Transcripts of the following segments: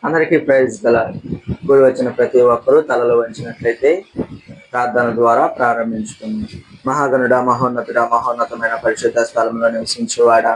అందరికీ ప్రైజ్ గల. కూడి వచ్చిన ప్రతి ఒక్కరూ తలలో వంచినట్లయితే ప్రార్థన ద్వారా ప్రారంభించుకుంది. మహాగణుడ, మహోన్నతుడ, మహోన్నతమైన పరిశుద్ధ స్థలంలో నివసించేవాడా,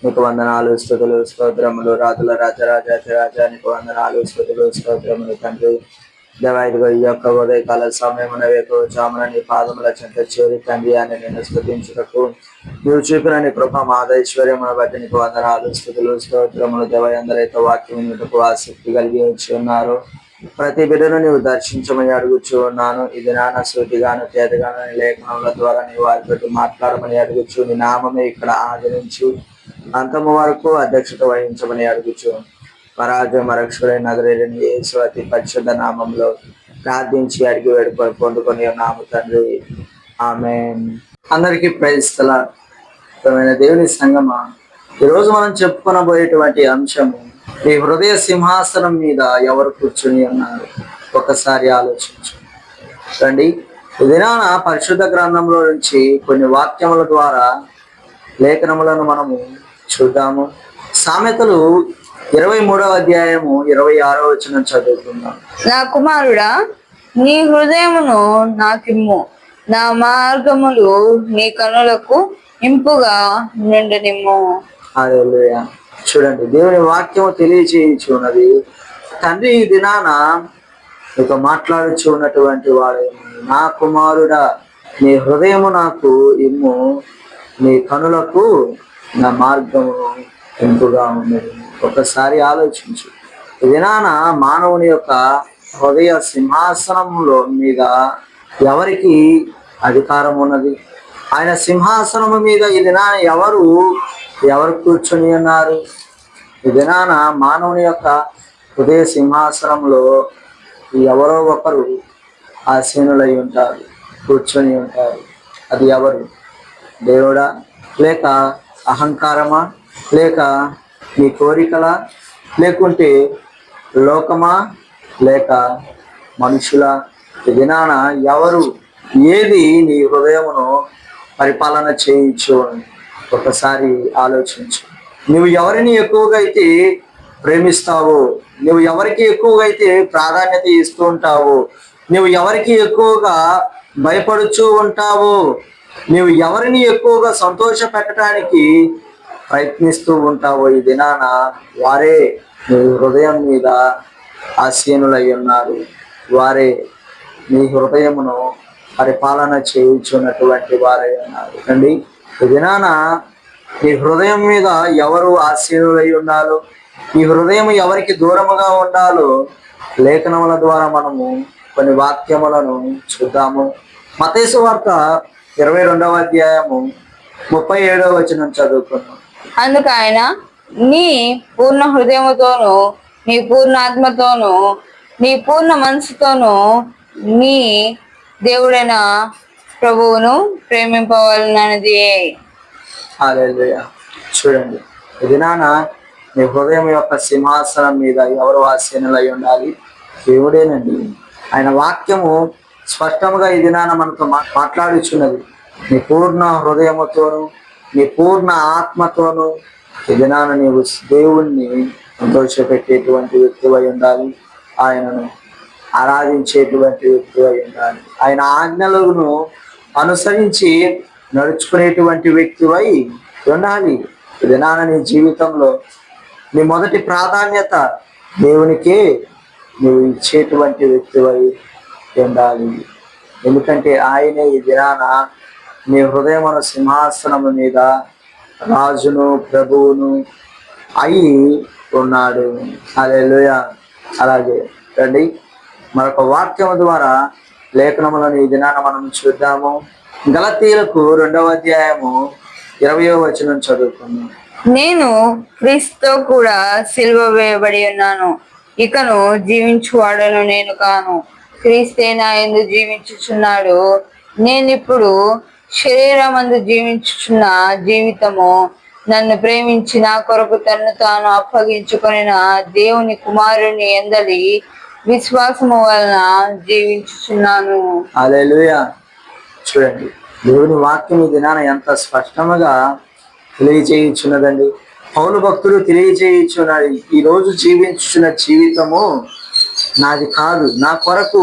నీకు వందనాలు, స్తుతులు, స్తోత్రములు. రాజుల రాజా నీకు వందనాలు, స్తుతులు, స్తోత్రములు తండ్రి. దేవాయిదిగో ఈ యొక్క ఉదయకాల సమయమున వేకువజామున నీ పాదముల చెంత చేరి తండ్రి అని నేను స్తుతించుటకు నువ్వు చూపిన నీ కృప మాధైశ్వర్యమును బట్టి నీకు వందనాలు, స్థుతులు, స్తోత్రములు. దేవ ఎందరైతే వాక్యం వినుటకు ఆసక్తి కలిగి వచ్చి ఉన్నారు, ప్రతి బిడ్డను నీవు దర్శించమని అడుగుచూ ఉన్నాను. ఇది నాన్న సూటిగాను తేదగాను లేఖనముల ద్వారా నీ వారితో మాట్లాడమని అడుగుచు, నీ నామమే ఇక్కడ ఆది నుంచి అంతము వరకు అధ్యక్షత వహించమని అడుగుచు, పరాజయ మరక్షుడైన నగరేని యేసు అతి పరిశుద్ధ నామంలో ప్రార్థించి అడిగి వేడుకొని పొందుకొని నామ తండ్రి, ఆమేన్. అందరికీ ప్రైజ్ స్తోత్రమైన దేవుని సంగమా, ఈరోజు మనం చెప్పుకొనబోయేటువంటి అంశము, ఈ హృదయ సింహాసనం మీద ఎవరు కూర్చుని ఉన్నారు. ఒకసారి ఆలోచించు రండి. ఈ దినాన పరిశుద్ధ గ్రంథంలో నుంచి కొన్ని వాక్యముల ద్వారా లేఖనములను మనము చూద్దాము. సామెతలు 23వ అధ్యాయము 26వ వచనం చదువుకుందాం. నా కుమారుడా, నీ హృదయమును నాకిమ్ము, నా మార్గములు నీ కనులకు ఇంపుగా నిండనిమ్ము. హల్లెలూయా. చూడండి, దేవుని వాక్యము తెలియచేయుచున్నది. తండ్రి ఈ దినాన ఇక మాట్లాడుచు ఉన్నటువంటి వాడు, నా కుమారుడా, నీ హృదయము నాకు ఇమ్ము, నీ కనులకు నా మార్గము ఇంపుగా ఉన్నది. ఒకసారి ఆలోచించు. ఈ దినాన మానవుని యొక్క హృదయ సింహాసనంలో మీద ఎవరికి అధికారం ఉన్నది? ఆయన సింహాసనము మీద ఈ దినాన ఎవరు కూర్చొని ఉన్నారు? ఈ దినాన మానవుని యొక్క హృదయ సింహాసనంలో ఎవరో ఒకరు ఆసీనులై ఉంటారు, కూర్చొని ఉంటారు. అది ఎవరు? దేవుడా, లేక అహంకారమా, లేక నీ కోరికలా, లేకుంటే లోకమా, లేక మనుషుల? ఈ దినాన ఎవరు, ఏది నీ హృదయమును పరిపాలన చేయించు? ఒకసారి ఆలోచించు. నువ్వు ఎవరిని ఎక్కువగా అయితే ప్రేమిస్తావో, నువ్వు ఎవరికి ఎక్కువగా అయితే ప్రాధాన్యత ఇస్తూ ఉంటావో, నువ్వు ఎవరికి ఎక్కువగా భయపడుచూ ఉంటావో, నువ్వు ఎవరిని ఎక్కువగా సంతోష పెట్టడానికి ప్రయత్నిస్తూ ఉంటావో, ఈ దినాన వారే నీ హృదయం మీద ఆసీనులై ఉన్నారు. వారే నీ హృదయమును పరిపాలన చేయించున్నటువంటి వారై ఉన్నారు. అండి, ఈ దినాన నీ హృదయం మీద ఎవరు ఆసీనులై ఉన్నారు, ఈ హృదయం ఎవరికి దూరముగా ఉండాలో లేఖనముల ద్వారా మనము కొన్ని వాక్యములను చూద్దాము. మత్తయి సువార్త 22వ అధ్యాయము 37వ వచనం చదువుకున్నాం. అందుకు ఆయన, నీ పూర్ణ హృదయముతోను, నీ పూర్ణ ఆత్మతోను, నీ పూర్ణ మనసుతోను నీ దేవుడైన ప్రభువును ప్రేమింపవలనది. హల్లెలూయా. చూడండి, ఇది నాన్న నీ హృదయం యొక్క సింహాసనం మీద ఎవరు ఆసీనులై ఉండాలి? దేవుడేనండి. ఆయన వాక్యము స్పష్టంగా ఈ దినాన మనతో మాట్లాడుచున్నది. నీ పూర్ణ హృదయముతోను, నీ పూర్ణ ఆత్మతోను ఈ దినాన నీవు దేవుణ్ణి సంతోషపెట్టేటువంటి వ్యక్తివై ఉండాలి. ఆయనను ఆరాధించేటువంటి వ్యక్తివై ఉండాలి. ఆయన ఆజ్ఞలను అనుసరించి నడుచుకునేటువంటి వ్యక్తివై ఉండాలి. ఈ దినాన నీ జీవితంలో నీ మొదటి ప్రాధాన్యత దేవునికే నువ్వు ఇచ్చేటువంటి వ్యక్తివై ఉండాలి. ఎందుకంటే ఆయనే ఈ దినాన నీ హృదయమున సింహాసనము మీద రాజును ప్రభువును అయి ఉన్నాడు. హల్లెలూయా. అలాగే రండి, మరొక వాక్యము ద్వారా లేఖనములను ఈ దినాన మనం చూద్దాము. గలతీయులకు 2వ అధ్యాయము 20వ వచనం చదువుకుందాం. నేను క్రీస్తుతో కూడా సిలువ వేయబడి ఉన్నాను, ఇకను జీవించువాడను నేను కాను, క్రీస్తే నా యందు జీవించుచున్నాడు. నేనిప్పుడు శరీరమందు జీవించుచున్న జీవితము నన్ను ప్రేమించి నా కొరకు తన్ను తాను అప్పగించుకొనిన దేవుని కుమారుని యందలి విశ్వాసము వలన జీవించుచున్నాను. హల్లెలూయా. చూడండి, దేవుని వాక్యం ఈ దినాన ఎంత స్పష్టంగా తెలియజేయుచున్నదండి. పౌలు భక్తుడు తెలియజేయుచున్నాడు, ఈ రోజు జీవించుచున్న జీవితము నాది కాదు. నా కొరకు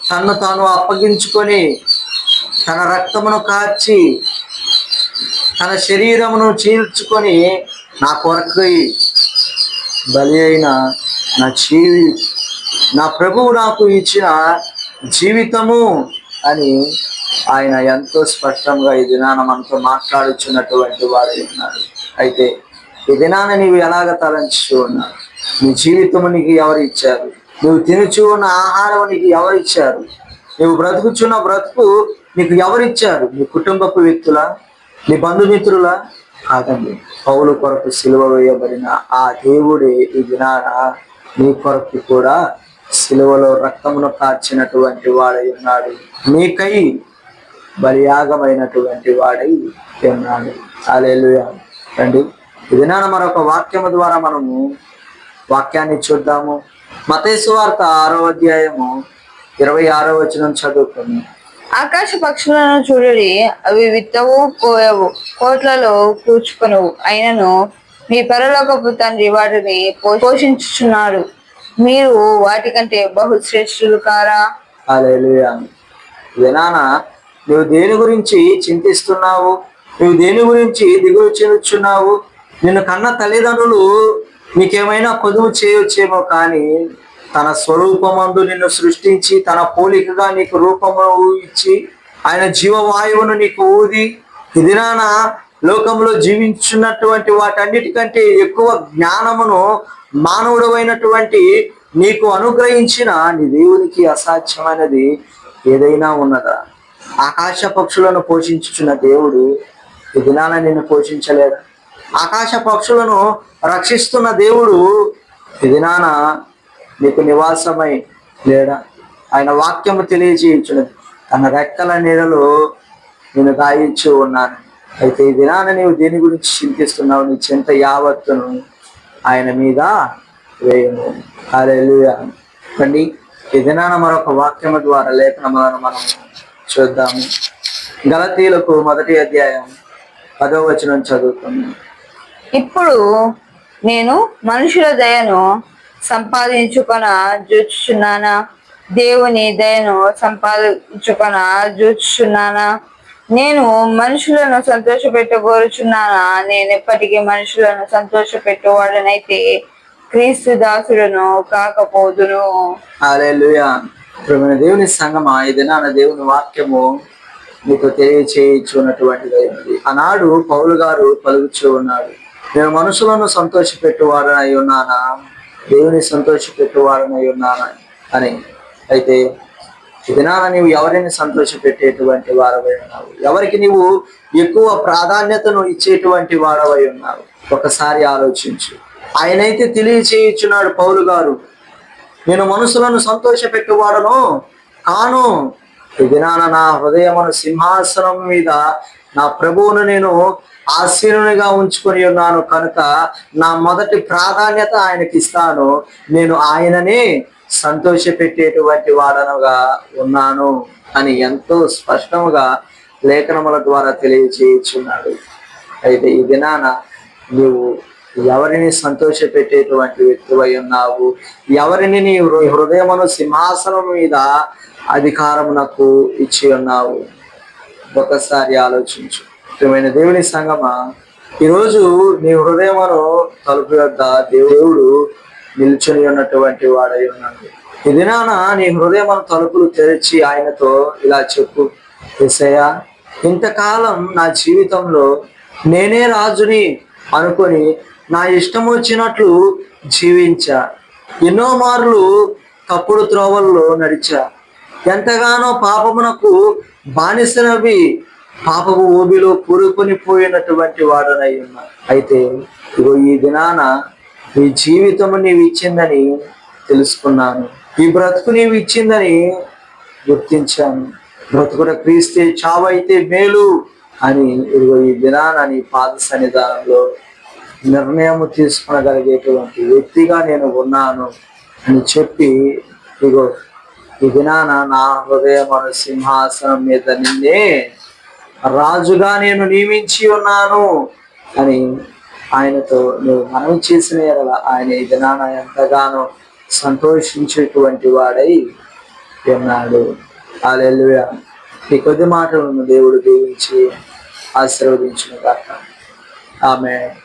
తన్ను తాను అప్పగించుకొని తన రక్తమును కార్చి తన శరీరమును చీల్చుకొని నా కొరకు బలి అయిన నా ప్రభువు నాకు ఇచ్చిన జీవితము అని ఆయన ఎంతో స్పష్టంగా ఈ దినాన మనతో మాట్లాడుచున్నటువంటి వాడు ఉన్నాడు. అయితే ఈ దినాన నీవు ఎలాగ తలంచుతూ ఉన్నావు? నీ జీవితము నీకు ఎవరు ఇచ్చారు? నువ్వు తినుచు ఉన్న ఆహారం నీకు ఎవరు ఇచ్చారు? నువ్వు బ్రతుకుచున్న బ్రతుకు నీకు ఎవరిచ్చారు? నీ కుటుంబపు వ్యక్తుల, నీ బంధుమిత్రుల? కాదండి, పౌలు కొరకు సిలువ వేయబడిన ఆ దేవుడే ఈ దినాన నీ కొరకు కూడా సిలువలో రక్తమును కార్చినటువంటి వాడై ఉన్నాడు. నీకై బలియాగమైనటువంటి వాడై ఉన్నాడు. హల్లెలూయా. రండి ఈ దినాన మరొక వాక్యము ద్వారా మనము వాక్యాన్ని చూద్దాము. మత్తయి సువార్త 6వ అధ్యాయము 26వ వచనం చదువుకుని. ఆకాశ పక్షులను చూడడి, అవి విత్తవు, కోయవు, కోట్లలో కూర్చుకొనవు, అయినను మీ పరలోకపు తండ్రి వాటిని పోషించుచున్నాడు. మీరు వాటికంటే బహుశ్రేష్ఠులు కారా? హల్లెలూయా. వినాన నువ్వు దేని గురించి చింతిస్తున్నావు? నువ్వు దేని గురించి దిగులు చెందుచున్నావు? నిన్ను కన్న తల్లిదండ్రులు నీకేమైనా కొదువు చేయొచ్చేమో, కానీ తన స్వరూపమందు నిన్ను సృష్టించి తన పోలికగా నీకు రూపము ఇచ్చి ఆయన జీవవాయువును నీకు ఊది ఈ దినాన లోకంలో జీవించున్నటువంటి వాటన్నిటికంటే ఎక్కువ జ్ఞానమును మానవుడు అయినటువంటి నీకు అనుగ్రహించిన నీ దేవునికి అసాధ్యమైనది ఏదైనా ఉన్నదా? ఆకాశ పక్షులను పోషించుచున్న దేవుడు ఈ దినాన నిన్ను పోషించలేదా? ఆకాశ పక్షులను రక్షిస్తున్న దేవుడు ఈ దినాన నీకు నివాసమై లేడా? ఆయన వాక్యము తెలియజేయుచున్నది, తన రెక్కల నీడలో నేను దాయించి ఉన్నాను. అయితే ఈ దినాన నీవు దేని గురించి చింతిస్తున్నావు? నీ చింత యావత్తును ఆయన మీద వేయము. హల్లెలూయా. అండి ఈ దినాన మరొక వాక్యము ద్వారా లేఖనములను మనం చూద్దాము. గలతీయులకు 1వ అధ్యాయం 10వ వచనం చదువుతున్నాం. ఇప్పుడు నేను మనుషుల దయను సంపాదించుకొన జూచుచున్నానా? దేవుని దయను సంపాదించుకొన జూచుచున్నానా? నేను మనుషులను సంతోషపెట్టగోరుచున్నానా? నేను ఎప్పటికీ మనుషులను సంతోషపెట్టేవాడనైతే క్రీస్తు దాసులను కాకపోదును. హల్లెలూయా. ప్రియమైన దేవుని సంగమా, ఈ దినాన దేవుని వాక్యము మీకు తెలియచేయుచున్నటువంటిది ఉంది. ఆనాడు పౌలు గారు పలుకుచూ ఉన్నాడు, నేను మనుషులను సంతోషపెట్టువాడనై ఉన్నానా? దేవుని సంతోషపెట్టువాడనై ఉన్నానా అని. అయితే ఈ దినాన నీవు ఎవరిని సంతోషపెట్టేటువంటి వాడవై ఉన్నావు? ఎవరికి నీవు ఎక్కువ ప్రాధాన్యతను ఇచ్చేటువంటి వాడవై ఉన్నావు? ఒకసారి ఆలోచించు. ఆయనైతే తెలియచేయుచున్నాడు పౌలు గారు, నేను మనుషులను సంతోషపెట్టువాడను కాను. ఈ దినాన నా హృదయమును సింహాసనం మీద నా ప్రభువును నేను ఆసీనునిగా ఉంచుకొని ఉన్నాను కనుక నా మొదటి ప్రాధాన్యత ఆయనకి ఇస్తాను. నేను ఆయననే సంతోషపెట్టేటువంటి వాడనుగా ఉన్నాను అని ఎంతో స్పష్టంగా లేఖనముల ద్వారా తెలియచేయుచున్నాడు. అయితే ఈ దినాన నీవు ఎవరిని సంతోషపెట్టేటువంటి వ్యక్తివై ఉన్నావు? ఎవరిని నీ హృదయమును సింహాసనం మీద అధికారమునకు ఇచ్చి ఉన్నావు? ఒకసారి ఆలోచించు. ప్రియమైన దేవుని సంగమా, ఈరోజు నీ హృదయమును తలుపు వద్ద దేవుడు నిల్చుని ఉన్నటువంటి వాడై ఉన్నాడు. ఈ దినాన నీ హృదయమును తలుపులు తెరిచి ఆయనతో ఇలా చెప్పు, యేసయ్యా, ఇంతకాలం నా జీవితంలో నేనే రాజుని అనుకొని నా ఇష్టం వచ్చినట్లు జీవించా, ఎన్నో మార్లు తప్పుడు త్రోవల్లో నడిచా, ఎంతగానో పాపమునకు బానిసనవి పాపపు ఊబిలో కూరుకొని పోయినటువంటి వాడనై ఉన్నా. అయితే ఇగో ఈ దినాన ఈ జీవితము నీవు ఇచ్చిందని తెలుసుకున్నాను, ఈ బ్రతుకు నీవు ఇచ్చిందని గుర్తించాను. బ్రతుకున క్రీస్తే చావైతే మేలు అని ఇదిగో ఈ దినాన నీ పాద సన్నిధానంలో నిర్ణయం తీసుకునగలిగేటువంటి వ్యక్తిగా నేను ఉన్నాను అని చెప్పి, ఇగో ఈ దినాన నా హృదయమును సింహాసనం మీద నిన్నే రాజుగా నేను నియమించి ఉన్నాను అని ఆయనతో నువ్వు మనం చేసిన ఎడల ఆయన ఈ దినాన ఎంతగానో సంతోషించేటువంటి వాడై ఉన్నాడు. హల్లెలూయా. ఈ కొద్ది మాటలను దేవుడు దీవించి ఆశీర్వదించును గాక. ఆమేన్.